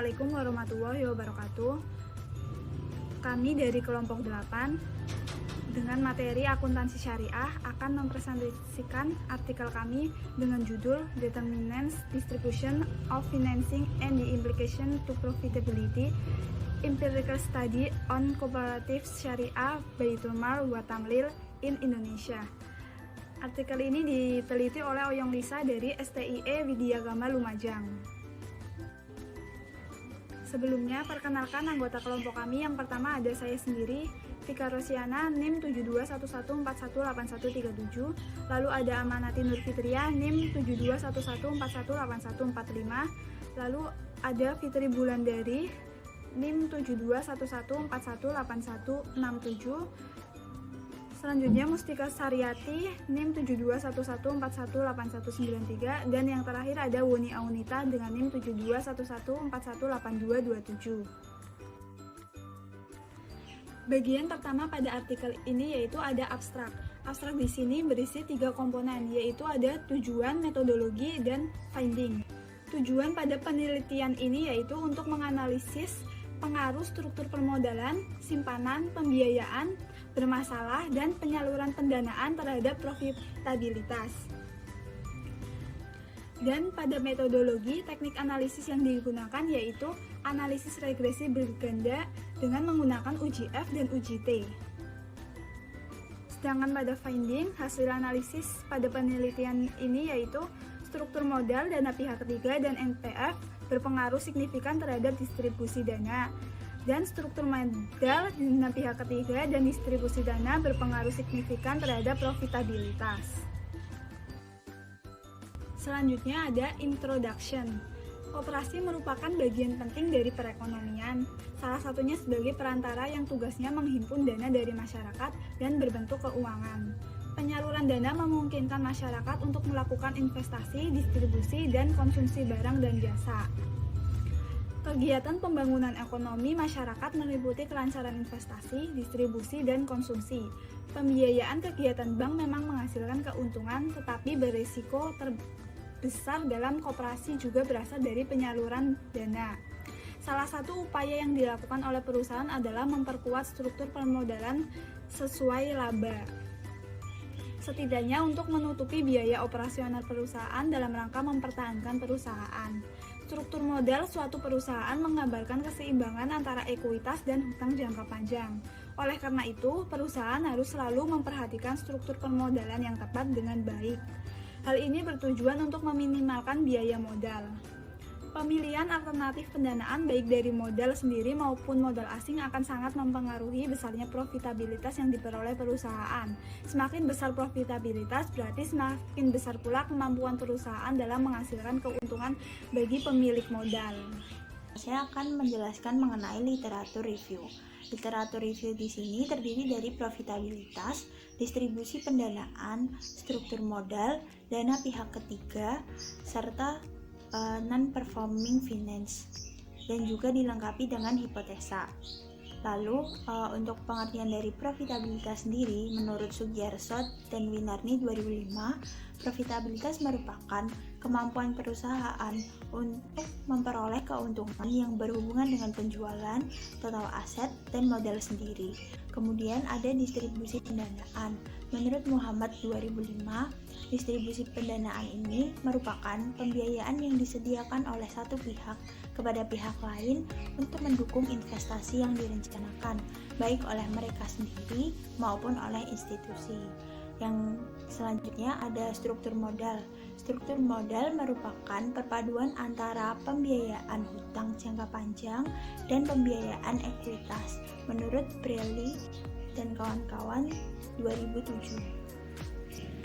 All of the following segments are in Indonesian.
Assalamualaikum warahmatullahi wabarakatuh. Kami dari kelompok 8 dengan materi akuntansi syariah akan mempresentasikan artikel kami dengan judul Determinants, Distribution of Financing and the Implication to Profitability, Empirical Study on Cooperative Syariah Baitul Mal wa Tamlil in Indonesia. Artikel ini diteliti oleh Oyong Lisa dari STIE Widyagama Lumajang. Sebelumnya, perkenalkan anggota kelompok kami. Yang pertama ada saya sendiri, Vika Rosiana, NIM 7211418137. Lalu ada Amanati Nur Fitria, NIM 7211418145. Lalu ada Fitri Bulandari, NIM 7211418167. Selanjutnya Mustika Saryati, NIM 7211418193, dan yang terakhir ada Woni Aunita dengan NIM 7211418227. Bagian pertama pada artikel ini yaitu ada abstrak. Abstrak di sini berisi 3 komponen, yaitu ada tujuan, metodologi, dan finding. Tujuan pada penelitian ini yaitu untuk menganalisis pengaruh struktur permodalan, simpanan, pembiayaan bermasalah, dan penyaluran pendanaan terhadap profitabilitas. Dan pada metodologi, teknik analisis yang digunakan yaitu analisis regresi berganda dengan menggunakan uji F dan uji T. Sedangkan pada finding, hasil analisis pada penelitian ini yaitu struktur modal, dana pihak ketiga, dan NPF berpengaruh signifikan terhadap distribusi dana. Dan struktur modal, dana pihak ketiga, dan distribusi dana berpengaruh signifikan terhadap profitabilitas. Selanjutnya ada introduction. Koperasi merupakan bagian penting dari perekonomian, salah satunya sebagai perantara yang tugasnya menghimpun dana dari masyarakat dan berbentuk keuangan. Penyaluran dana memungkinkan masyarakat untuk melakukan investasi, distribusi, dan konsumsi barang dan jasa. Kegiatan pembangunan ekonomi masyarakat meliputi kelancaran investasi, distribusi, dan konsumsi. Pembiayaan kegiatan bank memang menghasilkan keuntungan, tetapi berisiko terbesar dalam koperasi juga berasal dari penyaluran dana. Salah satu upaya yang dilakukan oleh perusahaan adalah memperkuat struktur permodalan sesuai laba, setidaknya untuk menutupi biaya operasional perusahaan dalam rangka mempertahankan perusahaan. Struktur modal suatu perusahaan menggambarkan keseimbangan antara ekuitas dan hutang jangka panjang. Oleh karena itu, perusahaan harus selalu memperhatikan struktur permodalan yang tepat dengan baik. Hal ini bertujuan untuk meminimalkan biaya modal. Pemilihan alternatif pendanaan baik dari modal sendiri maupun modal asing akan sangat mempengaruhi besarnya profitabilitas yang diperoleh perusahaan. Semakin besar profitabilitas berarti semakin besar pula kemampuan perusahaan dalam menghasilkan keuntungan bagi pemilik modal. Saya akan menjelaskan mengenai literatur review. Literatur review di sini terdiri dari profitabilitas, distribusi pendanaan, struktur modal, dana pihak ketiga, serta non-performing finance, dan juga dilengkapi dengan hipotesa. Lalu untuk pengertian dari profitabilitas sendiri, menurut Sugiarso dan Winarni 2005, profitabilitas merupakan kemampuan perusahaan untuk memperoleh keuntungan yang berhubungan dengan penjualan, total aset, dan modal sendiri. Kemudian ada distribusi pendanaan. Menurut Muhammad 2005, distribusi pendanaan ini merupakan pembiayaan yang disediakan oleh satu pihak kepada pihak lain untuk mendukung investasi yang direncanakan, baik oleh mereka sendiri maupun oleh institusi. Yang selanjutnya ada struktur modal. Struktur modal merupakan perpaduan antara pembiayaan hutang jangka panjang dan pembiayaan ekuitas, menurut Brelli dan kawan-kawan 2007.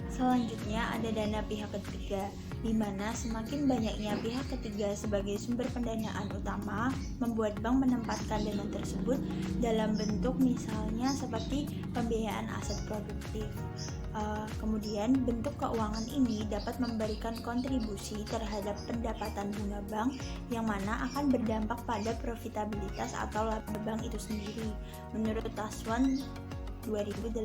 Selanjutnya ada dana pihak ketiga, di mana semakin banyaknya pihak ketiga sebagai sumber pendanaan utama membuat bank menempatkan dana tersebut dalam bentuk misalnya seperti pembiayaan aset produktif. Kemudian bentuk keuangan ini dapat memberikan kontribusi terhadap pendapatan bunga bank yang mana akan berdampak pada profitabilitas atau laba bank itu sendiri, menurut Taswan 2008.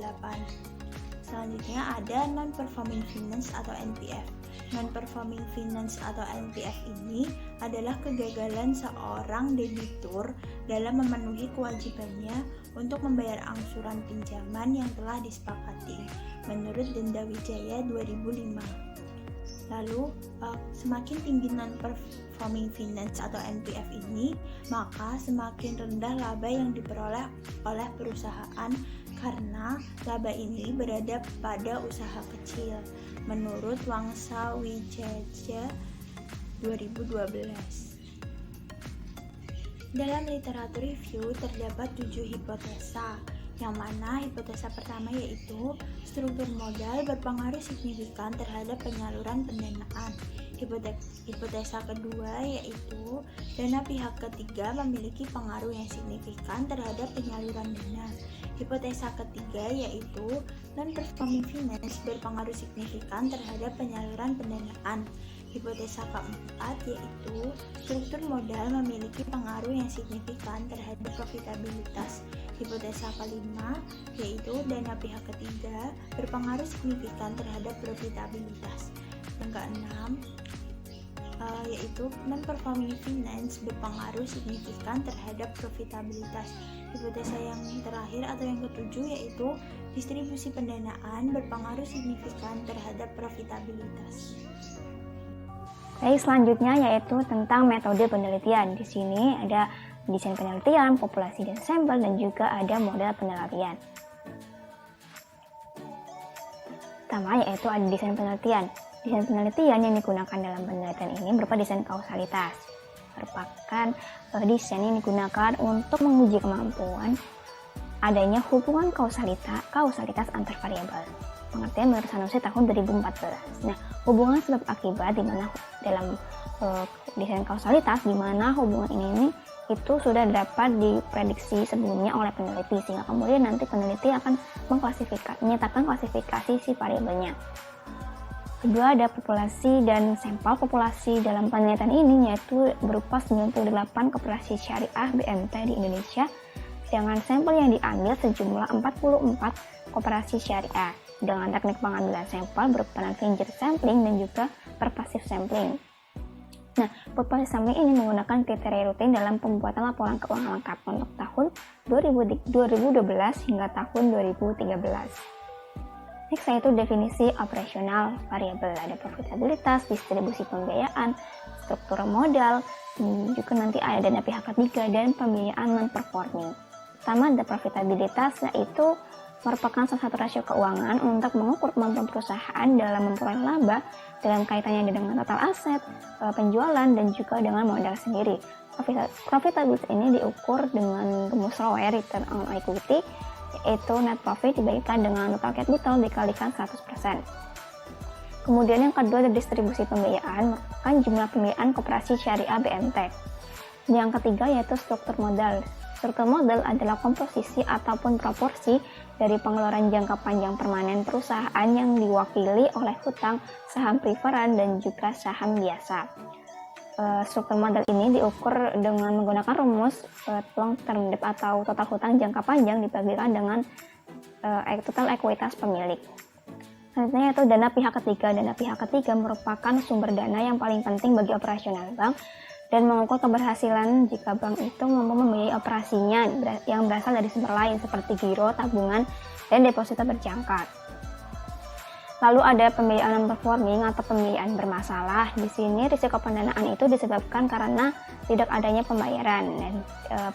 Selanjutnya ada non-performing finance atau NPF. Non-performing finance atau NPF ini adalah kegagalan seorang debitur dalam memenuhi kewajibannya untuk membayar angsuran pinjaman yang telah disepakati menurut Denda Wijaya 2005. Lalu, semakin tinggi non-performing finance atau NPF ini, maka semakin rendah laba yang diperoleh oleh perusahaan karena laba ini berada pada usaha kecil, menurut Wangsa Wijaya 2012. Dalam literatur review terdapat 7 hipotesa, yang mana hipotesa pertama yaitu struktur modal berpengaruh signifikan terhadap penyaluran pendanaan. Hipotesa kedua yaitu dana pihak ketiga memiliki pengaruh yang signifikan terhadap penyaluran dana. Hipotesa ketiga yaitu non-performing finance berpengaruh signifikan terhadap penyaluran pendanaan. Hipotesa keempat yaitu struktur modal memiliki pengaruh yang signifikan terhadap profitabilitas. Hipotesa kelima yaitu dana pihak ketiga berpengaruh signifikan terhadap profitabilitas. Yang keenam yaitu non-performing finance berpengaruh signifikan terhadap profitabilitas. Hipotesa yang terakhir atau yang ketujuh yaitu distribusi pendanaan berpengaruh signifikan terhadap profitabilitas. Baik, selanjutnya yaitu tentang metode penelitian. Di sini ada desain penelitian, populasi dan sampel, dan juga ada model penelitian. Pertama yaitu ada desain penelitian. Desain penelitian yang digunakan dalam penelitian ini berupa desain kausalitas. Merupakan desain yang digunakan untuk menguji kemampuan adanya hubungan kausalitas antar variabel. Pengertian menurut Sanusi tahun 2014. Nah, hubungan sebab akibat di mana dalam desain kausalitas di mana hubungan ini itu sudah dapat diprediksi sebelumnya oleh peneliti, sehingga kemudian nanti peneliti akan menyatakan klasifikasi si variabelnya. Kedua ada populasi dan sampel. Populasi dalam penelitian ini yaitu berupa 98 koperasi syariah BMT di Indonesia, sedangkan sampel yang diambil sejumlah 44 koperasi syariah dengan teknik pengambilan sampel berupa non-finger sampling dan juga pervasive sampling. Nah, populasi sampling ini menggunakan kriteria rutin dalam pembuatan laporan keuangan lengkap untuk tahun 2012 hingga tahun 2013. Next yaitu definisi operasional variabel. Ada profitabilitas, distribusi pembiayaan, struktur modal, juga nanti ada dana pihak ketiga dan pembiayaan non-performing. Pertama ada profitabilitas, yaitu merupakan salah satu rasio keuangan untuk mengukur kemampuan perusahaan dalam memperoleh laba dalam kaitannya dengan total aset, penjualan, dan juga dengan modal sendiri. Profitabilitas ini diukur dengan rumus ROE, return on equity, yaitu net profit dibagikan dengan total capital dikalikan 100%. Kemudian yang kedua ada distribusi pembiayaan, merupakan jumlah pembiayaan koperasi syariah BMT. Yang ketiga yaitu struktur modal. Struktur modal adalah komposisi ataupun proporsi dari pengeluaran jangka panjang permanen perusahaan yang diwakili oleh hutang, saham preferan, dan juga saham biasa. Struktur modal ini diukur dengan menggunakan rumus long term debt atau total hutang jangka panjang dibagikan dengan total ekuitas pemilik. Selanjutnya yaitu dana pihak ketiga. Dana pihak ketiga merupakan sumber dana yang paling penting bagi operasional bank dan mengukur keberhasilan jika bank itu mampu membiayai operasinya yang berasal dari sumber lain seperti giro, tabungan, dan deposito berjangka. Lalu ada pembiayaan non-performing atau pembiayaan bermasalah. Di sini risiko pendanaan itu disebabkan karena tidak adanya pembayaran. Dan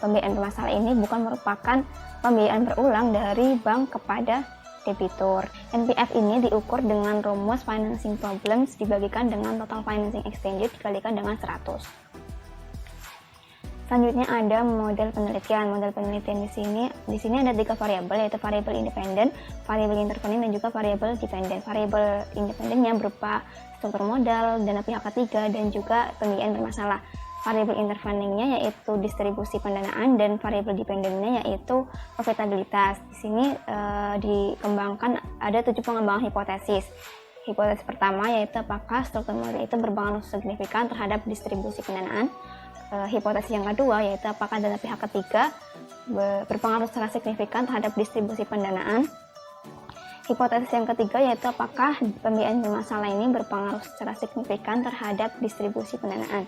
pembiayaan bermasalah ini bukan merupakan pembiayaan berulang dari bank kepada debitur. NPF ini diukur dengan rumus financing problems dibagikan dengan total financing exchange dikalikan dengan 100. Selanjutnya ada model penelitian. Model penelitian di sini ada 3 variabel, yaitu variabel independen, variabel intervening, dan juga variabel dependen. Variabel independennya berupa struktur modal, dana pihak ketiga, dan juga pembiayaan bermasalah. Variabel interveningnya yaitu distribusi pendanaan, dan variabel dependennya yaitu profitabilitas. Di sini dikembangkan ada 7 pengembangan hipotesis. Hipotesis pertama yaitu apakah struktur modal itu berpengaruh signifikan terhadap distribusi pendanaan. Hipotesis yang kedua yaitu apakah dana pihak ketiga berpengaruh secara signifikan terhadap distribusi pendanaan. Hipotesis yang ketiga yaitu apakah pembiayaan bermasalah ini berpengaruh secara signifikan terhadap distribusi pendanaan.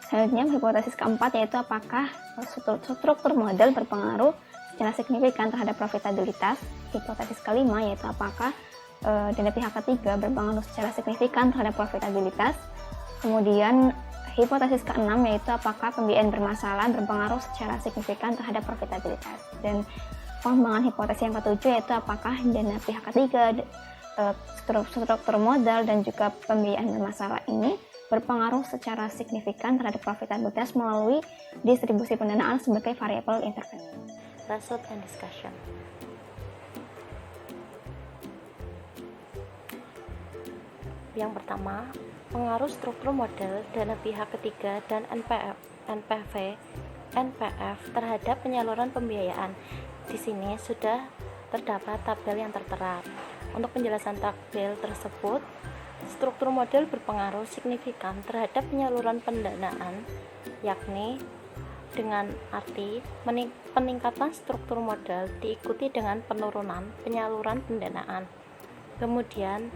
Selanjutnya, hipotesis keempat yaitu apakah struktur modal berpengaruh secara signifikan terhadap profitabilitas. Hipotesis kelima yaitu apakah dana pihak ketiga berpengaruh secara signifikan terhadap profitabilitas. Kemudian hipotesis keenam yaitu apakah pembiayaan bermasalah berpengaruh secara signifikan terhadap profitabilitas. Dan pengembangan hipotesis yang ketujuh yaitu apakah dana pihak ketiga, struktur modal dan juga pembiayaan bermasalah ini berpengaruh secara signifikan terhadap profitabilitas melalui distribusi pendanaan sebagai variabel intervensi. Result and discussion. Yang pertama, pengaruh struktur modal, dana pihak ketiga, dan NPF terhadap penyaluran pembiayaan. Di sini sudah terdapat tabel yang tertera. Untuk penjelasan tabel tersebut, struktur modal berpengaruh signifikan terhadap penyaluran pendanaan, yakni dengan arti peningkatan struktur modal diikuti dengan penurunan penyaluran pendanaan. Kemudian,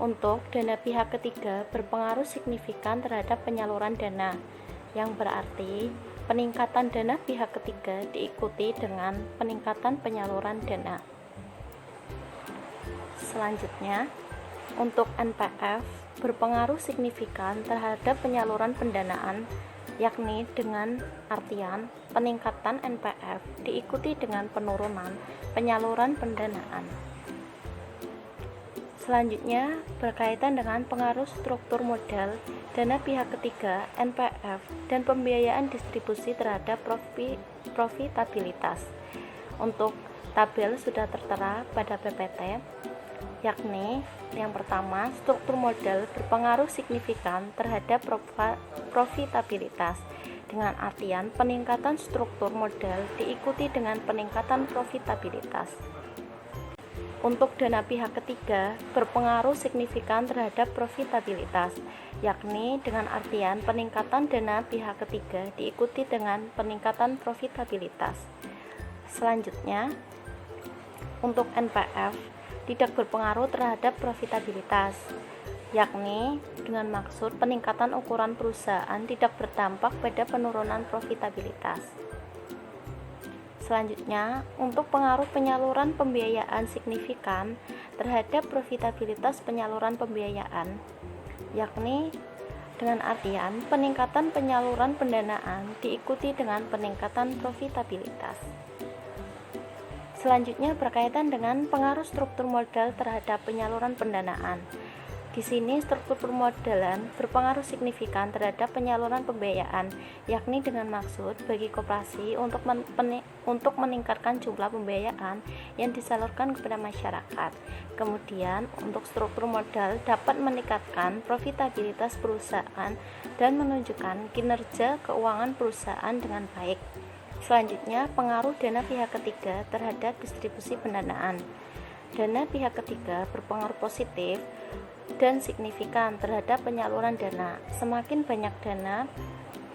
untuk dana pihak ketiga berpengaruh signifikan terhadap penyaluran dana, yang berarti peningkatan dana pihak ketiga diikuti dengan peningkatan penyaluran dana. Selanjutnya, untuk NPF berpengaruh signifikan terhadap penyaluran pendanaan, yakni dengan artian peningkatan NPF diikuti dengan penurunan penyaluran pendanaan. Selanjutnya, berkaitan dengan pengaruh struktur modal, dana pihak ketiga, NPF, dan pembiayaan distribusi terhadap profitabilitas. Untuk tabel sudah tertera pada PPT, yakni yang pertama, struktur modal berpengaruh signifikan terhadap profitabilitas, dengan artian peningkatan struktur modal diikuti dengan peningkatan profitabilitas. Untuk dana pihak ketiga berpengaruh signifikan terhadap profitabilitas, yakni dengan artian peningkatan dana pihak ketiga diikuti dengan peningkatan profitabilitas. Selanjutnya, untuk NPF tidak berpengaruh terhadap profitabilitas, yakni dengan maksud peningkatan ukuran perusahaan tidak berdampak pada penurunan profitabilitas. Selanjutnya, untuk pengaruh penyaluran pembiayaan signifikan terhadap profitabilitas penyaluran pembiayaan, yakni dengan artian peningkatan penyaluran pendanaan diikuti dengan peningkatan profitabilitas. Selanjutnya, berkaitan dengan pengaruh struktur modal terhadap penyaluran pendanaan. Di sini struktur permodalan berpengaruh signifikan terhadap penyaluran pembiayaan, yakni dengan maksud bagi koperasi untuk meningkatkan jumlah pembiayaan yang disalurkan kepada masyarakat. Kemudian, untuk struktur modal dapat meningkatkan profitabilitas perusahaan dan menunjukkan kinerja keuangan perusahaan dengan baik. Selanjutnya, pengaruh dana pihak ketiga terhadap distribusi pendanaan. Dana pihak ketiga berpengaruh positif dan signifikan terhadap penyaluran dana. Semakin banyak dana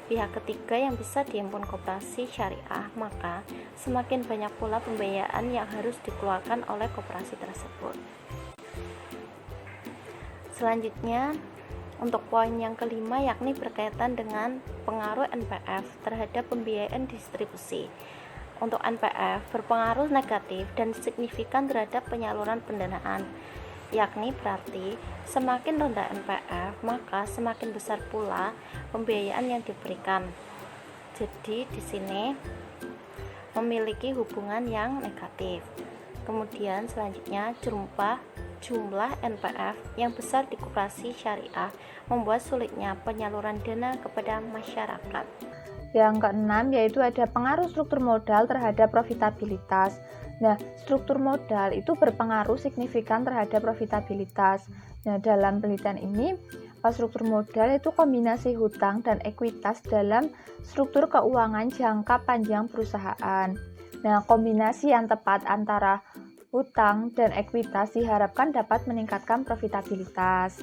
pihak ketiga yang bisa dihimpun koperasi syariah, maka semakin banyak pula pembiayaan yang harus dikeluarkan oleh koperasi tersebut. Selanjutnya, untuk poin yang kelima, yakni berkaitan dengan pengaruh NPF terhadap pembiayaan distribusi. Untuk NPF berpengaruh negatif dan signifikan terhadap penyaluran pendanaan, yakni berarti semakin rendah NPF maka semakin besar pula pembiayaan yang diberikan. Jadi di sini memiliki hubungan yang negatif. Kemudian selanjutnya, jumlah NPF yang besar di koperasi syariah membuat sulitnya penyaluran dana kepada masyarakat. Yang keenam yaitu ada pengaruh struktur modal terhadap profitabilitas. Nah, struktur modal itu berpengaruh signifikan terhadap profitabilitas. Nah, dalam penelitian ini, struktur modal itu kombinasi hutang dan ekuitas dalam struktur keuangan jangka panjang perusahaan. Nah, kombinasi yang tepat antara hutang dan ekuitas diharapkan dapat meningkatkan profitabilitas.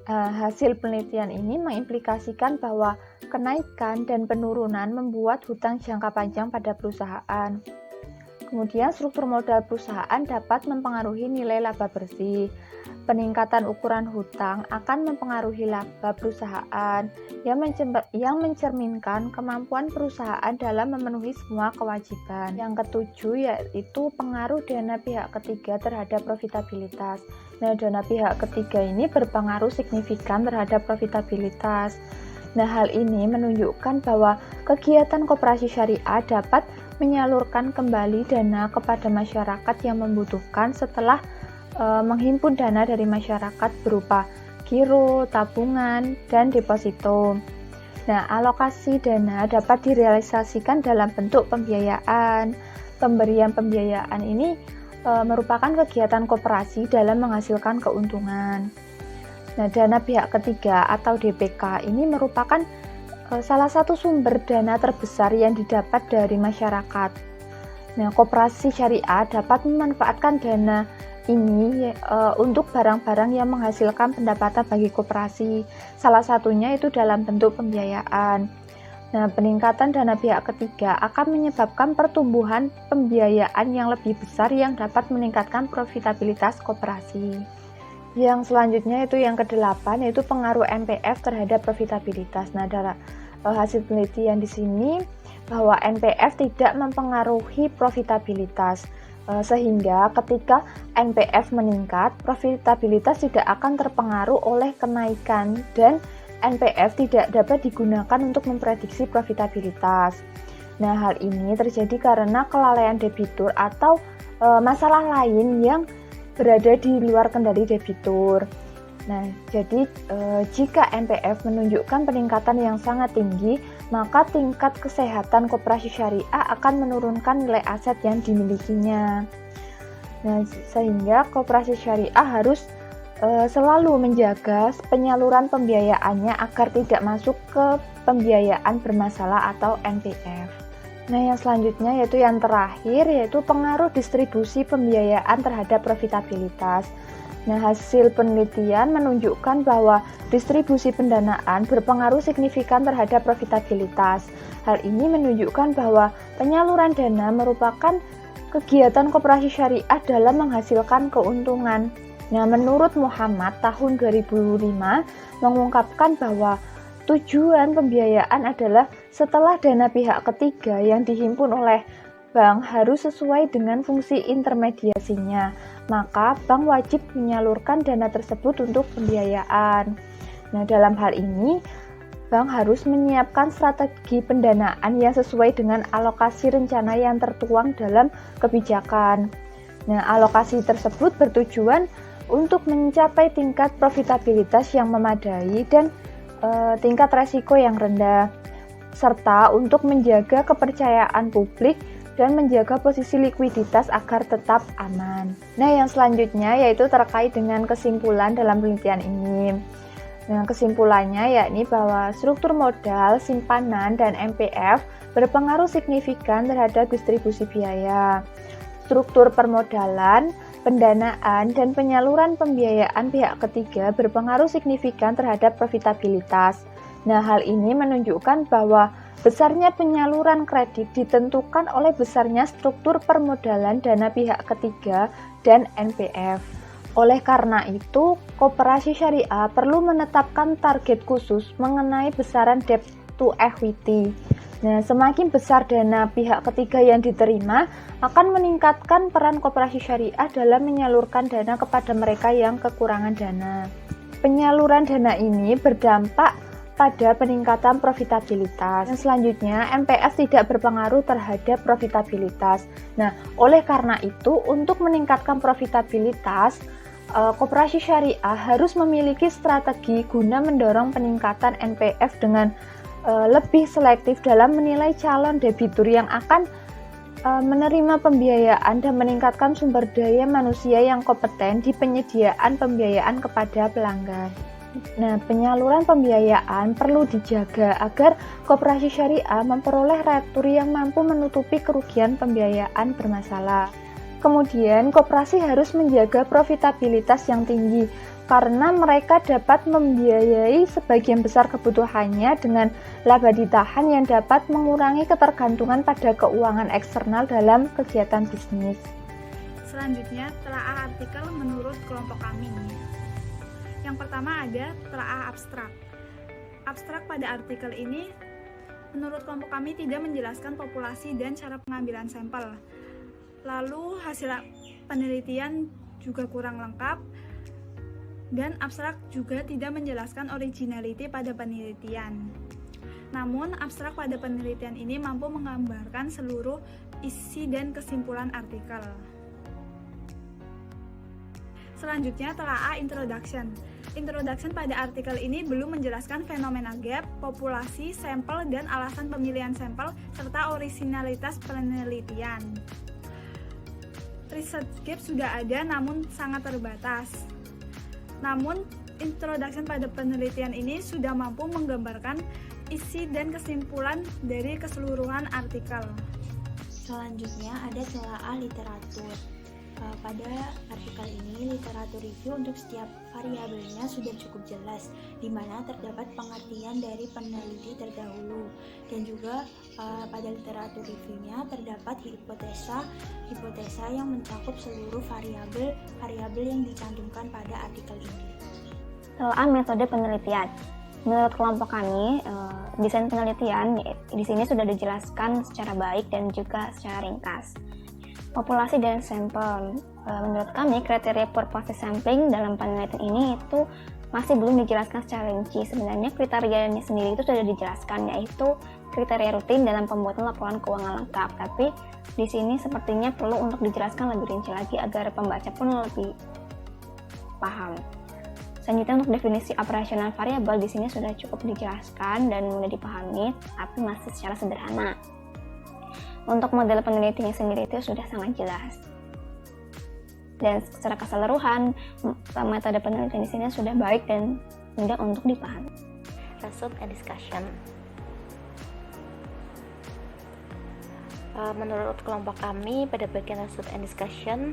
Hasil penelitian ini mengimplikasikan bahwa kenaikan dan penurunan membuat hutang jangka panjang pada perusahaan. Kemudian struktur modal perusahaan dapat mempengaruhi nilai laba bersih. Peningkatan ukuran hutang akan mempengaruhi laba perusahaan yang mencerminkan kemampuan perusahaan dalam memenuhi semua kewajiban. Yang ketujuh yaitu pengaruh dana pihak ketiga terhadap profitabilitas. Nah, dana pihak ketiga ini berpengaruh signifikan terhadap profitabilitas. Nah, hal ini menunjukkan bahwa kegiatan koperasi syariah dapat menyalurkan kembali dana kepada masyarakat yang membutuhkan setelah menghimpun dana dari masyarakat berupa giro, tabungan, dan deposito. Nah, alokasi dana dapat direalisasikan dalam bentuk pembiayaan. Pemberian pembiayaan ini merupakan kegiatan koperasi dalam menghasilkan keuntungan. Nah, dana pihak ketiga atau DPK ini merupakan salah satu sumber dana terbesar yang didapat dari masyarakat. Nah, koperasi syariah dapat memanfaatkan dana ini untuk barang-barang yang menghasilkan pendapatan bagi koperasi. Salah satunya itu dalam bentuk pembiayaan. Nah, peningkatan dana pihak ketiga akan menyebabkan pertumbuhan pembiayaan yang lebih besar yang dapat meningkatkan profitabilitas koperasi. Yang selanjutnya itu yang ke-8 yaitu pengaruh NPF terhadap profitabilitas. Nah, dari hasil penelitian di sini bahwa NPF tidak mempengaruhi profitabilitas, sehingga ketika NPF meningkat, profitabilitas tidak akan terpengaruh oleh kenaikan dan NPF tidak dapat digunakan untuk memprediksi profitabilitas. Nah, hal ini terjadi karena kelalaian debitur atau masalah lain yang berada di luar kendali debitur. Nah, jadi jika NPF menunjukkan peningkatan yang sangat tinggi, maka tingkat kesehatan koperasi syariah akan menurunkan nilai aset yang dimilikinya. Nah, sehingga koperasi syariah harus selalu menjaga penyaluran pembiayaannya agar tidak masuk ke pembiayaan bermasalah atau NPF. Nah, yang selanjutnya yaitu yang terakhir yaitu pengaruh distribusi pembiayaan terhadap profitabilitas. Nah, hasil penelitian menunjukkan bahwa distribusi pendanaan berpengaruh signifikan terhadap profitabilitas. Hal ini menunjukkan bahwa penyaluran dana merupakan kegiatan koperasi syariah dalam menghasilkan keuntungan. Nah, menurut Muhammad tahun 2005 mengungkapkan bahwa tujuan pembiayaan adalah setelah dana pihak ketiga yang dihimpun oleh bank harus sesuai dengan fungsi intermediasinya, maka bank wajib menyalurkan dana tersebut untuk pembiayaan. Nah, dalam hal ini, bank harus menyiapkan strategi pendanaan yang sesuai dengan alokasi rencana yang tertuang dalam kebijakan. Nah, alokasi tersebut bertujuan untuk mencapai tingkat profitabilitas yang memadai dan tingkat resiko yang rendah, serta untuk menjaga kepercayaan publik dan menjaga posisi likuiditas agar tetap aman. Nah, yang selanjutnya yaitu terkait dengan kesimpulan dalam penelitian ini. Nah, kesimpulannya yakni bahwa struktur modal, simpanan, dan MPF berpengaruh signifikan terhadap distribusi biaya. Struktur permodalan, pendanaan, dan penyaluran pembiayaan pihak ketiga berpengaruh signifikan terhadap profitabilitas. Nah, hal ini menunjukkan bahwa besarnya penyaluran kredit ditentukan oleh besarnya struktur permodalan dana pihak ketiga dan NPF. Oleh karena itu, koperasi syariah perlu menetapkan target khusus mengenai besaran debt to equity. Nah, semakin besar dana pihak ketiga yang diterima akan meningkatkan peran koperasi syariah dalam menyalurkan dana kepada mereka yang kekurangan dana. Penyaluran dana ini berdampak pada peningkatan profitabilitas. Dan selanjutnya, MPF tidak berpengaruh terhadap profitabilitas. Nah, oleh karena itu, untuk meningkatkan profitabilitas, koperasi syariah harus memiliki strategi guna mendorong peningkatan NPF dengan lebih selektif dalam menilai calon debitur yang akan menerima pembiayaan dan meningkatkan sumber daya manusia yang kompeten di penyediaan pembiayaan kepada pelanggan. Nah, penyaluran pembiayaan perlu dijaga agar koperasi syariah memperoleh retur yang mampu menutupi kerugian pembiayaan bermasalah. Kemudian, koperasi harus menjaga profitabilitas yang tinggi. karena mereka dapat membiayai sebagian besar kebutuhannya dengan laba ditahan yang dapat mengurangi ketergantungan pada keuangan eksternal dalam kegiatan bisnis. Selanjutnya, telaah artikel menurut kelompok kami. Yang pertama ada telaah abstrak. Abstrak pada artikel ini menurut kelompok kami tidak menjelaskan populasi dan cara pengambilan sampel. Lalu hasil penelitian juga kurang lengkap, dan abstrak juga tidak menjelaskan originality pada penelitian. Namun, abstrak pada penelitian ini mampu menggambarkan seluruh isi dan kesimpulan artikel. Selanjutnya, telaah introduction. Introduction pada artikel ini belum menjelaskan fenomena gap, populasi, sampel, dan alasan pemilihan sampel, serta originalitas penelitian. Research gap sudah ada namun sangat terbatas. Namun, introduction pada penelitian ini sudah mampu menggambarkan isi dan kesimpulan dari keseluruhan artikel. Selanjutnya ada telaah literatur. Pada artikel ini, literatur review untuk setiap variabelnya sudah cukup jelas, di mana terdapat pengertian dari peneliti terdahulu, dan juga pada literatur reviewnya terdapat hipotesa yang mencakup seluruh variabel yang dicantumkan pada artikel ini. Telaah metode penelitian. Menurut kelompok kami, desain penelitian di sini sudah dijelaskan secara baik dan juga secara ringkas. Populasi dan sampel. Menurut kami, kriteria purpose sampling dalam penelitian ini itu masih belum dijelaskan secara rinci. Sebenarnya kriterianya sendiri itu sudah dijelaskan, yaitu kriteria rutin dalam pembuatan laporan keuangan lengkap. Tapi di sini sepertinya perlu untuk dijelaskan lebih rinci lagi agar pembaca pun lebih paham. Selanjutnya untuk definisi operasional variabel di sini sudah cukup dijelaskan dan mudah dipahami, tapi masih secara sederhana. Untuk model penelitiannya sendiri itu sudah sangat jelas. Dan secara keseluruhan, metode penelitian di sini sudah baik dan mudah untuk dipahami. Result and discussion. Menurut kelompok kami, pada bagian result and discussion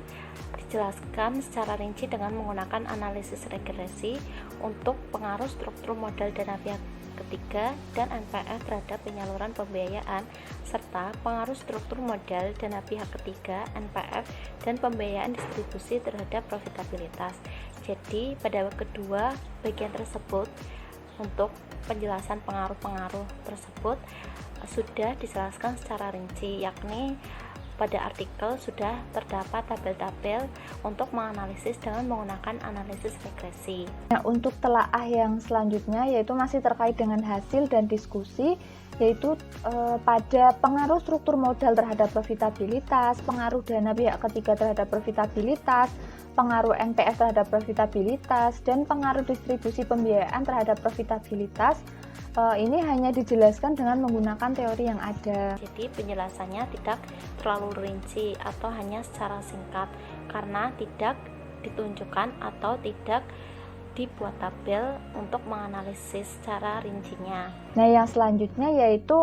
dijelaskan secara rinci dengan menggunakan analisis regresi untuk pengaruh struktur modal dana pihak ketiga dan NPF terhadap penyaluran pembiayaan, serta pengaruh struktur modal dana pihak ketiga, NPF, dan pembiayaan distribusi terhadap profitabilitas. Jadi pada kedua bagian tersebut, untuk penjelasan pengaruh-pengaruh tersebut sudah dijelaskan secara rinci, yakni pada artikel sudah terdapat tabel-tabel untuk menganalisis dengan menggunakan analisis regresi. Nah, untuk telaah yang selanjutnya yaitu masih terkait dengan hasil dan diskusi, yaitu pada pengaruh struktur modal terhadap profitabilitas, pengaruh dana pihak ketiga terhadap profitabilitas, pengaruh NPF terhadap profitabilitas, dan pengaruh distribusi pembiayaan terhadap profitabilitas. Ini hanya dijelaskan dengan menggunakan teori yang ada. Jadi penjelasannya tidak terlalu rinci atau hanya secara singkat karena tidak ditunjukkan atau tidak dibuat tabel untuk menganalisis secara rincinya. Nah, yang selanjutnya yaitu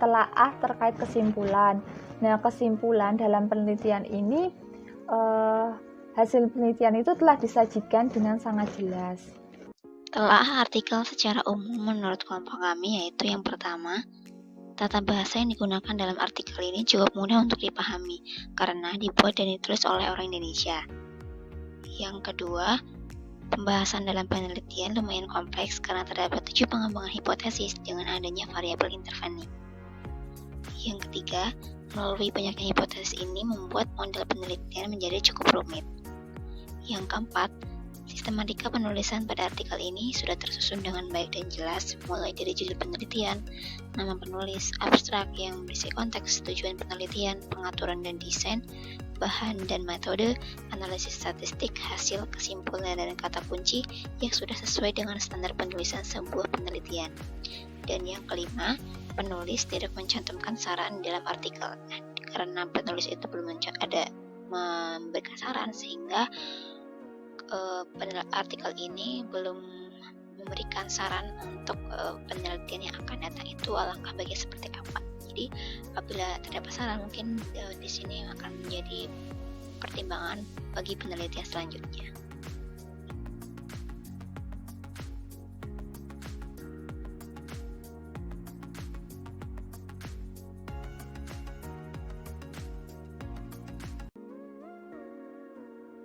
telaah terkait kesimpulan. Nah, kesimpulan dalam penelitian ini, hasil penelitian itu telah disajikan dengan sangat jelas. Telaah artikel secara umum menurut kelompok kami yaitu yang pertama, tata bahasa yang digunakan dalam artikel ini cukup mudah untuk dipahami karena dibuat dan ditulis oleh orang Indonesia. Yang kedua, pembahasan dalam penelitian lumayan kompleks karena terdapat 7 pengembangan hipotesis dengan adanya variabel intervening. Yang ketiga, melalui banyaknya hipotesis ini membuat model penelitian menjadi cukup rumit. Yang keempat, sistematika penulisan pada artikel ini sudah tersusun dengan baik dan jelas, mulai dari judul penelitian, nama penulis, abstrak yang berisi konteks, tujuan penelitian, pengaturan dan desain, bahan dan metode, analisis statistik, hasil, kesimpulan, dan kata kunci yang sudah sesuai dengan standar penulisan sebuah penelitian. Dan yang kelima, penulis tidak mencantumkan saran dalam artikel, karena penulis itu belum ada memberikan saran sehingga artikel ini belum memberikan saran untuk penelitian yang akan datang itu alangkah baiknya seperti apa. Jadi apabila terdapat saran mungkin di sini akan menjadi pertimbangan bagi penelitian selanjutnya.